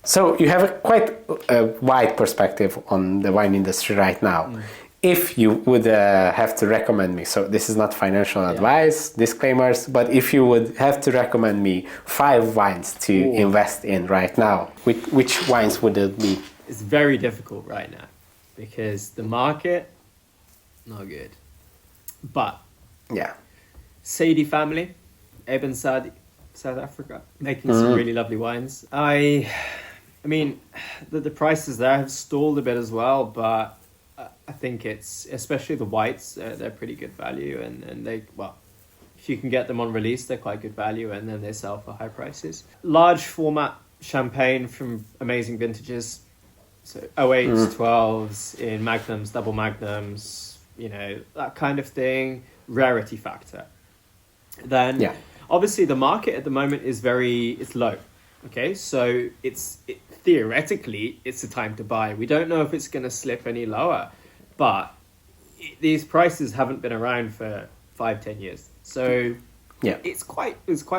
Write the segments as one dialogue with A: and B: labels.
A: So you have quite a wide perspective on the wine industry right now. If you would have to recommend me, so this is not financial advice, disclaimers, but if you would have to recommend me 5 wines to invest in right now, which wines would it be?
B: It's very difficult right now because the market, not good. But Sadie family, Ibn Sadi, South Africa, making some really lovely wines. I mean, the prices there have stalled a bit as well, but I think it's, especially the whites, they're pretty good value, and they, well, if you can get them on release, they're quite good value, and then they sell for high prices. Large format champagne from amazing vintages, so 08s, 12s in magnums, double magnums, you know, that kind of thing, rarity factor. Then obviously the market at the moment is it's low. Okay, so theoretically it's the time to buy. We don't know if it's going to slip any lower, but these prices haven't been around for 5-10 years. So it's quite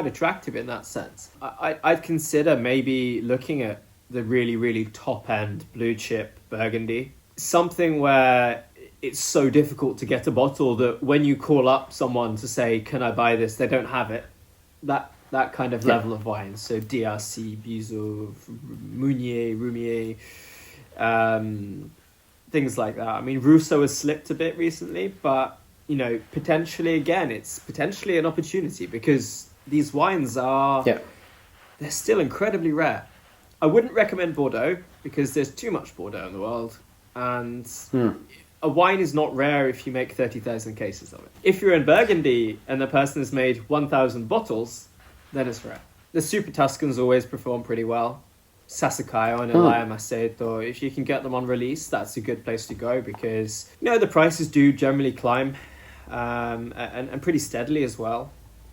B: attractive in that sense. I'd consider maybe looking at the really, really top end blue chip Burgundy, something where it's so difficult to get a bottle that when you call up someone to say, can I buy this? They don't have it. That kind of level of wine. So DRC, Bizot, Roumier, things like that. I mean, Rousseau has slipped a bit recently, but, you know, potentially, again, it's potentially an opportunity because these wines they're still incredibly rare. I wouldn't recommend Bordeaux because there's too much Bordeaux in the world. And a wine is not rare if you make 30,000 cases of it. If you're in Burgundy and the person has made 1,000 bottles, then it's rare. The Super Tuscans always perform pretty well. Sassicaia and Elia Maceto, if you can get them on release, that's a good place to go because, you know, the prices do generally climb and pretty steadily as well.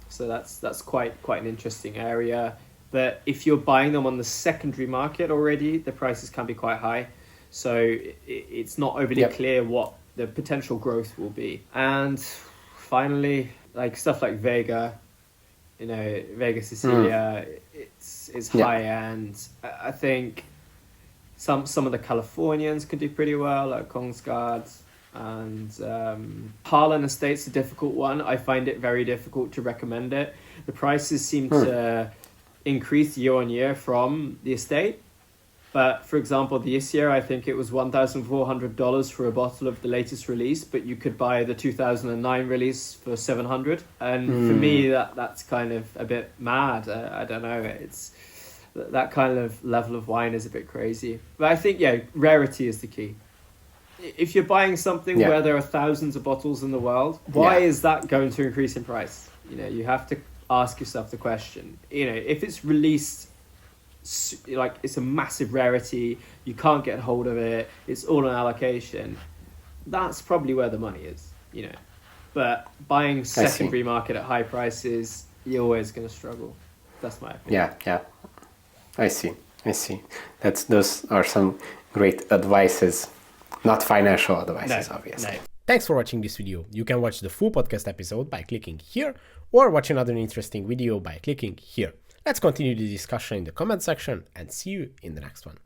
B: So that's quite an interesting area. But if you're buying them on the secondary market already, the prices can be quite high. So it's not overly clear what the potential growth will be. And finally, like stuff like Vega, you know, Vega Sicilia, it's high end. I think some of the Californians could do pretty well, like Kongsgaard. And Harlan Estate's a difficult one. I find it very difficult to recommend it. The prices seem to increase year on year from the estate. But for example, this year, I think it was $1,400 for a bottle of the latest release, but you could buy the 2009 release for $700. And for me, that's kind of a bit mad. I don't know. It's that kind of level of wine is a bit crazy. But I think, rarity is the key. If you're buying something where there are thousands of bottles in the world, why is that going to increase in price? You know, you have to ask yourself the question. You know, if it's released, like it's a massive rarity, you can't get hold of it, it's all on allocation, that's probably where the money is, you know. But buying secondary market at high prices, you're always going to struggle. That's my opinion.
A: I see. Those are some great advices, not financial advices, obviously.
B: No.
A: Thanks for watching this video. You can watch the full podcast episode by clicking here, or watch another interesting video by clicking here. Let's continue the discussion in the comment section and see you in the next one.